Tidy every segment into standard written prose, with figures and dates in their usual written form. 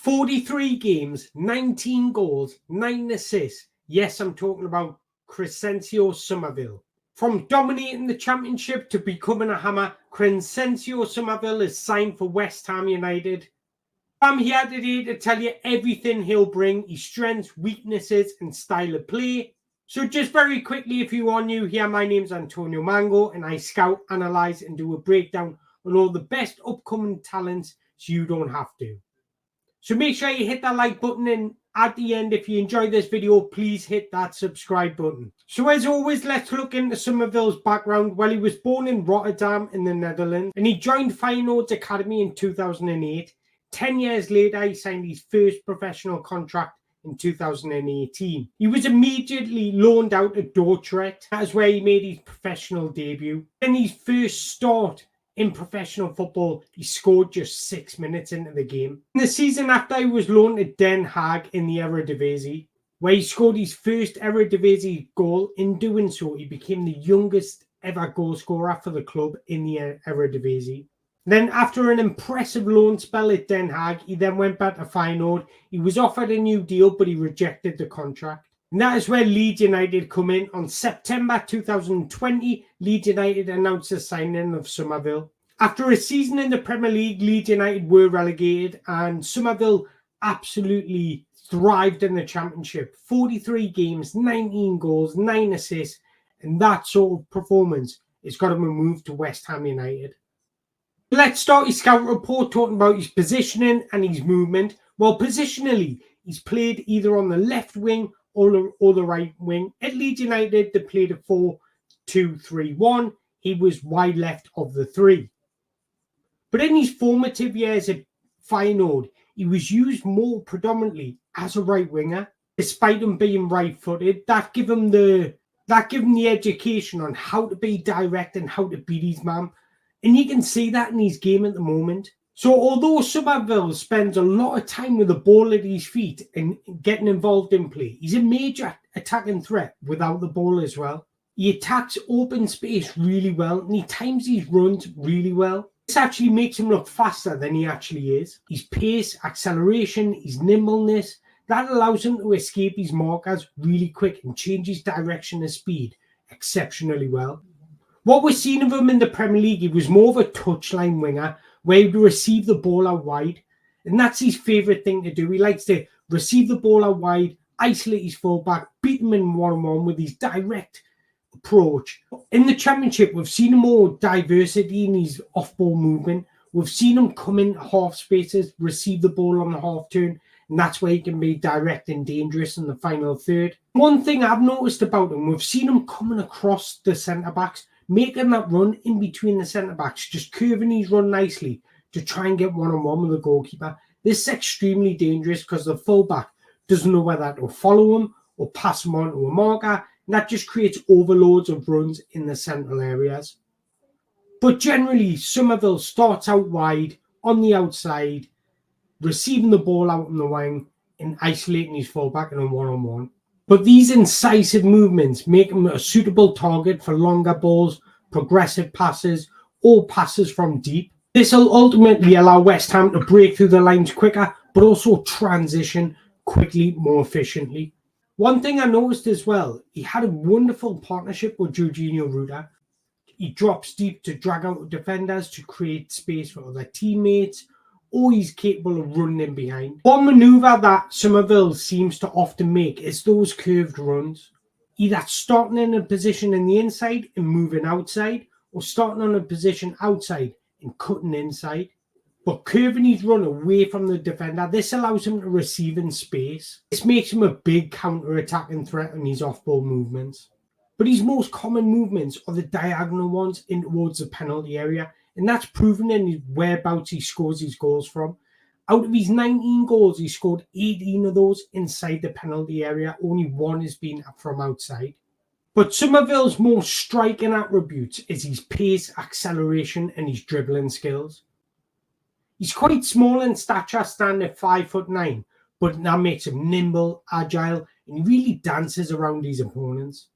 43 games, 19 goals, 9 assists. Yes, I'm talking about Crysencio Summerville. From dominating the championship to becoming a hammer, Crysencio Summerville is signed for West Ham United. I'm here today to tell you everything he'll bring, his strengths, weaknesses and style of play. So just very quickly, if you are new here, my name's Antonio Mango and I scout, analyse and do a breakdown on all the best upcoming talents so you don't have to. So make sure you hit that like button, and at the end, if you enjoyed this video, please hit that subscribe button. So as always, let's look into Summerville's background. Well, he was born in Rotterdam in the Netherlands and he joined Feyenoord's academy in 2008. 10 years later, he signed his first professional contract in 2018. He was immediately loaned out to Dordrecht. That is where he made his professional debut. In his first start in professional football, he scored just 6 minutes into the game. In the season after, he was loaned to Den Haag in the Eredivisie, where he scored his first Eredivisie goal. In doing so, he became the youngest ever goal scorer for the club in the Eredivisie. Then, after an impressive loan spell at Den Haag, he then went back to Feyenoord. He was offered a new deal, but he rejected the contract. And that is where Leeds United come in. On September 2020, Leeds United announced the signing of Summerville. After a season in the Premier League, Leeds United were relegated and Summerville absolutely thrived in the Championship. 43 games, 19 goals, 9 assists, and that sort of performance has got him moved to West Ham United. Let's start his scout report talking about his positioning and his movement. Well, positionally, he's played either on the left wing or the right wing. At Leeds United, they played a 4-2-3-1. He was wide left of the three. But in his formative years at Feyenoord, he was used more predominantly as a right winger, despite him being right-footed. That gave him the education on how to be direct and how to beat his man. And you can see that in his game at the moment. So although Summerville spends a lot of time with the ball at his feet and getting involved in play, he's a major attacking threat without the ball as well. He attacks open space really well and he times his runs really well. This actually makes him look faster than he actually is. His pace, acceleration, his nimbleness, that allows him to escape his markers really quick and change his direction and speed exceptionally well. What we're seeing of him in the Premier League, he was more of a touchline winger where he would receive the ball out wide. And that's his favourite thing to do. He likes to receive the ball out wide, isolate his fullback, beat him in one-on-one with his direct approach. In the Championship, we've seen more diversity in his off-ball movement. We've seen him come in half spaces, receive the ball on the half turn, and that's where he can be direct and dangerous in the final third. One thing I've noticed about him, we've seen him coming across the centre-backs, making that run in between the centre-backs, just curving his run nicely to try and get one-on-one with the goalkeeper. This is extremely dangerous because the fullback doesn't know whether to follow him or pass him on to a marker, and that just creates overloads of runs in the central areas. But generally, Summerville starts out wide, on the outside, receiving the ball out on the wing and isolating his fullback in a one-on-one. But these incisive movements make him a suitable target for longer balls, progressive passes, or passes from deep. This will ultimately allow West Ham to break through the lines quicker, but also transition quickly, more efficiently. One thing I noticed as well, he had a wonderful partnership with Jorginho Ruta. He drops deep to drag out defenders to create space for other teammates, or he's capable of running in behind. One manoeuvre that Summerville seems to often make is those curved runs. Either starting in a position in the inside and moving outside, or starting on a position outside and cutting inside. But curving his run away from the defender, this allows him to receive in space. This makes him a big counter-attacking threat on his off-ball movements. But his most common movements are the diagonal ones in towards the penalty area, and that's proven in his whereabouts he scores his goals from. Out of his 19 goals, he scored 18 of those inside the penalty area. Only one has been from outside. But Summerville's most striking attributes is his pace, acceleration, and his dribbling skills. He's quite small in stature, standing at 5'9", but that makes him nimble, agile, and really dances around his opponents.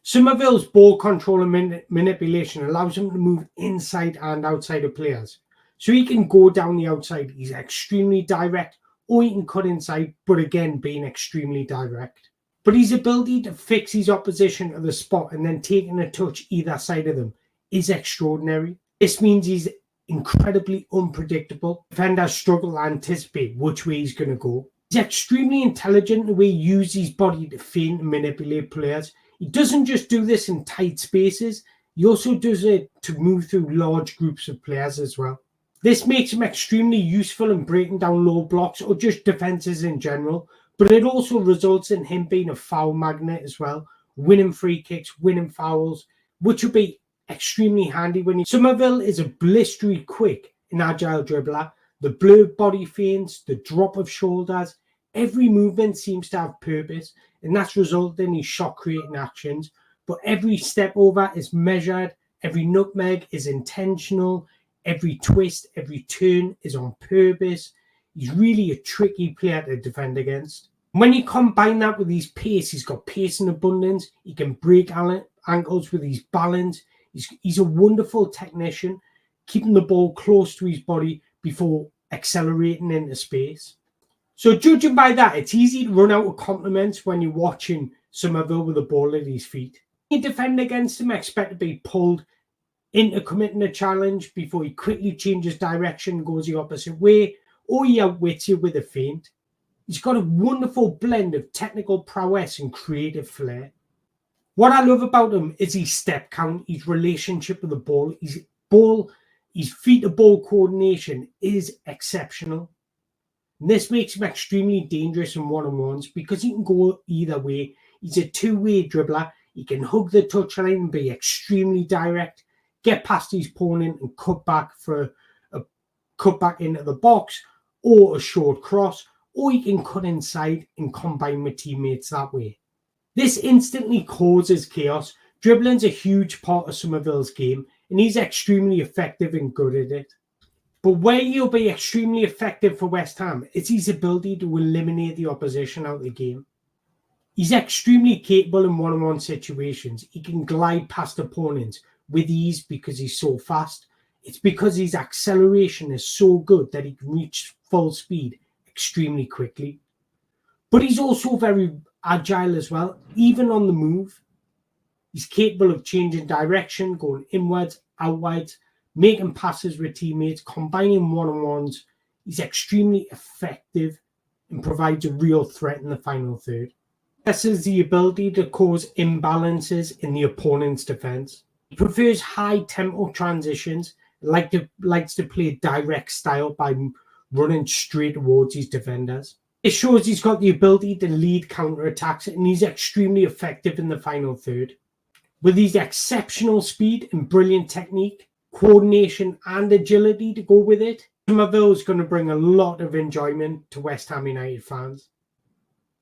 Summerville's ball control and manipulation allows him to move inside and outside of players. So he can go down the outside. He's extremely direct or he can cut inside, but again, being extremely direct. But his ability to fix his opposition to the spot and then taking a touch either side of them is extraordinary. This means he's incredibly unpredictable. Defenders struggle to anticipate which way he's going to go. He's extremely intelligent in the way he uses his body to feint and manipulate players. He doesn't just do this in tight spaces, he also does it to move through large groups of players as well. This makes him extremely useful in breaking down low blocks or just defenses in general, but it also results in him being a foul magnet as well, winning free kicks, winning fouls, which will be extremely handy when you... Summerville is a blistery quick and agile dribbler. The blurred body feints, the drop of shoulders, every movement seems to have purpose, and that's resulted in his shot-creating actions. But every step over is measured, every nutmeg is intentional, every twist, every turn is on purpose. He's really a tricky player to defend against. When you combine that with his pace, he's got pace in abundance. He can break ankles with his balance. He's a wonderful technician, keeping the ball close to his body before accelerating into space. So judging by that, it's easy to run out of compliments when you're watching Summerville with the ball at his feet. You defend against him, expect to be pulled into committing a challenge before he quickly changes direction and goes the opposite way, or he outwits you with a feint. He's got a wonderful blend of technical prowess and creative flair. What I love about him is his step count, his relationship with the ball, his feet-to-ball coordination is exceptional. And this makes him extremely dangerous in one-on-ones because he can go either way. He's a two-way dribbler. He can hug the touchline and be extremely direct, get past his opponent and cut back into the box or a short cross, or he can cut inside and combine with teammates that way. This instantly causes chaos. Dribbling's a huge part of Summerville's game, and he's extremely effective and good at it. But where he'll be extremely effective for West Ham is his ability to eliminate the opposition out of the game. He's extremely capable in one-on-one situations. He can glide past opponents with ease because he's so fast. It's because his acceleration is so good that he can reach full speed extremely quickly. But he's also very agile as well, even on the move. He's capable of changing direction, going inwards, outwards, making passes with teammates, combining one-on-ones. He's extremely effective and provides a real threat in the final third. This is the ability to cause imbalances in the opponent's defense. He prefers high-tempo transitions, likes to play a direct style by running straight towards his defenders. It shows he's got the ability to lead counter-attacks, and he's extremely effective in the final third. With his exceptional speed and brilliant technique, coordination and agility to go with it, Summerville is going to bring a lot of enjoyment to West Ham United fans.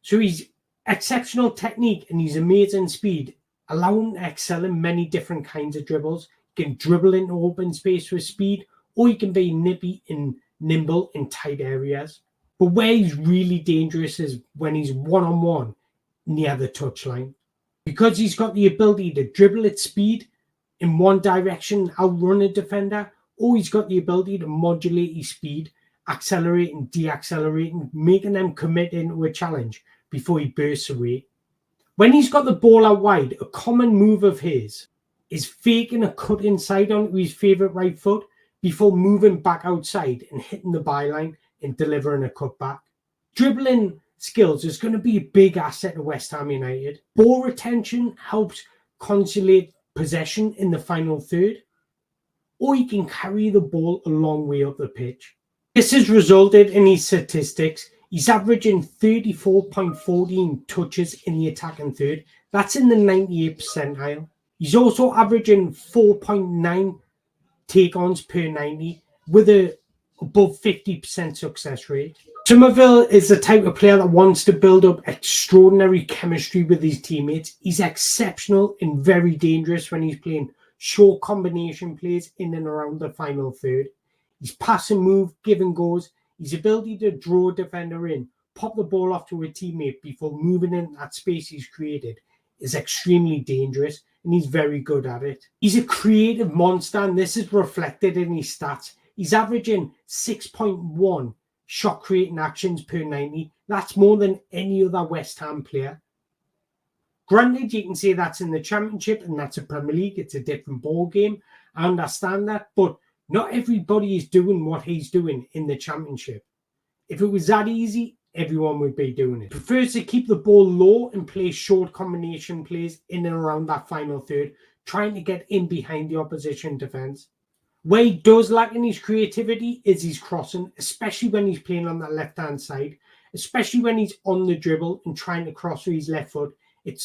So his exceptional technique and his amazing speed allow him to excel in many different kinds of dribbles. He can dribble into open space with speed, or he can be nippy and nimble in tight areas. But where he's really dangerous is when he's one-on-one near the touchline. Because he's got the ability to dribble at speed in one direction, outrun a defender, or he's got the ability to modulate his speed, accelerate and deaccelerate, and making them commit into a challenge before he bursts away. When he's got the ball out wide, a common move of his is faking a cut inside onto his favourite right foot before moving back outside and hitting the byline and delivering a cutback. Dribbling skills is going to be a big asset to West Ham United. Ball retention helps consolidate possession in the final third, or he can carry the ball a long way up the pitch. This has resulted in his statistics. He's averaging 34.14 touches in the attacking third. That's in the 98th percentile. He's also averaging 4.9 take-ons per 90 with a above 50% success rate. Summerville is the type of player that wants to build up extraordinary chemistry with his teammates. He's exceptional and very dangerous when he's playing short combination plays in and around the final third. His pass and move, give and goes, his ability to draw a defender in, pop the ball off to a teammate before moving in that space he's created is extremely dangerous, and he's very good at it. He's a creative monster, and this is reflected in his stats. He's averaging 6.1 shot creating actions per 90. That's more than any other West Ham player. Granted, you can say that's in the Championship and that's a Premier League. It's a different ball game. I understand that, but not everybody is doing what he's doing in the Championship. If it was that easy, everyone would be doing it. Prefers to keep the ball low and play short combination plays in and around that final third, trying to get in behind the opposition defence. Where he does lack in his creativity is his crossing, especially when he's playing on that left-hand side, especially when he's on the dribble and trying to cross with his left foot. It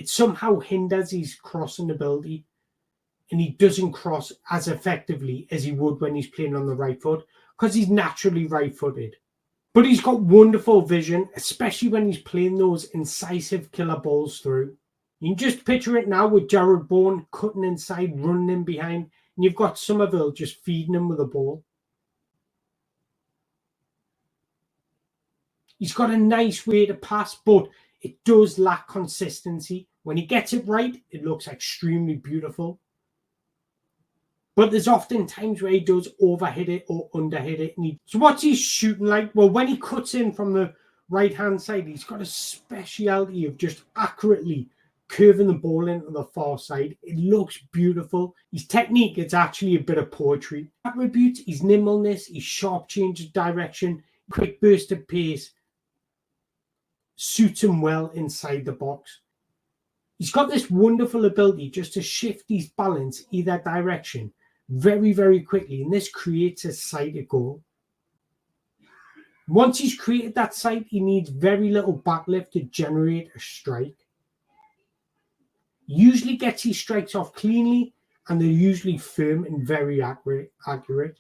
somehow hinders his crossing ability, and he doesn't cross as effectively as he would when he's playing on the right foot because he's naturally right-footed. But he's got wonderful vision, especially when he's playing those incisive killer balls through. You can just picture it now with Jared Bourne cutting inside, running in behind, and you've got Summerville just feeding him with a ball. He's got a nice way to pass, but it does lack consistency. When he gets it right, it looks extremely beautiful. But there's often times where he does overhit it or underhit it. So what's his shooting like? Well, when he cuts in from the right-hand side, he's got a speciality of just accurately curving the ball into the far side. It looks beautiful. His technique is actually a bit of poetry. Attributes, his nimbleness, his sharp change of direction, quick burst of pace suits him well inside the box. He's got this wonderful ability just to shift his balance either direction very, very quickly, and this creates a sighted goal. Once he's created that sight, he needs very little backlift to generate a strike. He usually gets his strikes off cleanly, and they're usually firm and very accurate.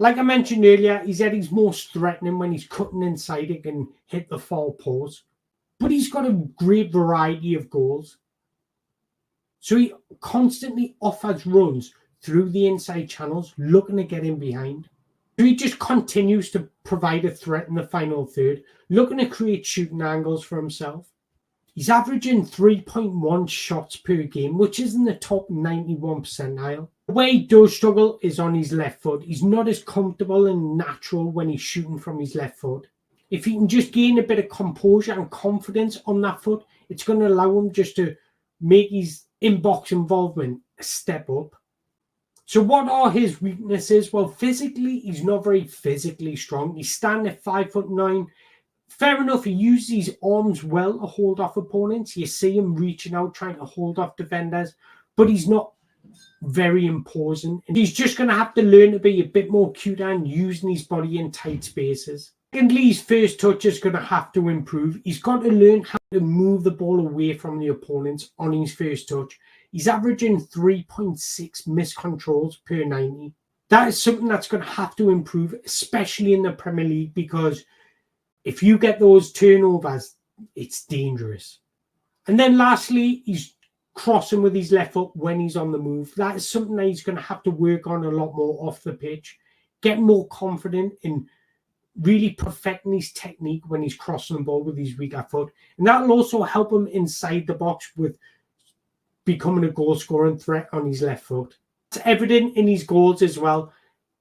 Like I mentioned earlier, he's at his most threatening when he's cutting inside it and hit the far post. But he's got a great variety of goals. So he constantly offers runs through the inside channels, looking to get in behind. So he just continues to provide a threat in the final third, looking to create shooting angles for himself. He's averaging 3.1 shots per game, which is in the top 91 percentile. Where he does struggle is on his left foot. He's not as comfortable and natural when he's shooting from his left foot. If he can just gain a bit of composure and confidence on that foot, it's going to allow him just to make his in-box involvement a step up. So what are his weaknesses? Well, physically, he's not very physically strong. He's standing at 5'9". Fair enough, he uses his arms well to hold off opponents. You see him reaching out, trying to hold off defenders, but he's not very imposing. And he's just going to have to learn to be a bit more cuter and using his body in tight spaces. Secondly, his first touch is going to have to improve. He's got to learn how to move the ball away from the opponents on his first touch. He's averaging 3.6 missed controls per 90. That is something that's going to have to improve, especially in the Premier League, because if you get those turnovers, it's dangerous. And then lastly, he's crossing with his left foot when he's on the move. That is something that he's going to have to work on a lot more off the pitch. Get more confident in really perfecting his technique when he's crossing the ball with his weaker foot. And that'll also help him inside the box with becoming a goal-scoring threat on his left foot. It's evident in his goals as well.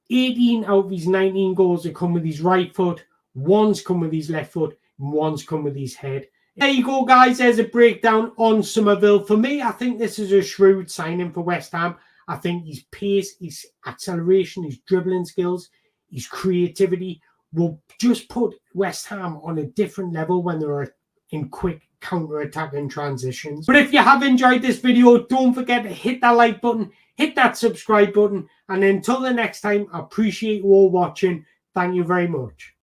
18 out of his 19 goals have come with his right foot. One's come with his left foot, and one's come with his head. There you go, guys. There's a breakdown on Summerville. For me, I think this is a shrewd signing for West Ham. I think his pace, his acceleration, his dribbling skills, his creativity will just put West Ham on a different level when they're in quick counter-attacking transitions. But if you have enjoyed this video, don't forget to hit that like button, hit that subscribe button, and until the next time, I appreciate you all watching. Thank you very much.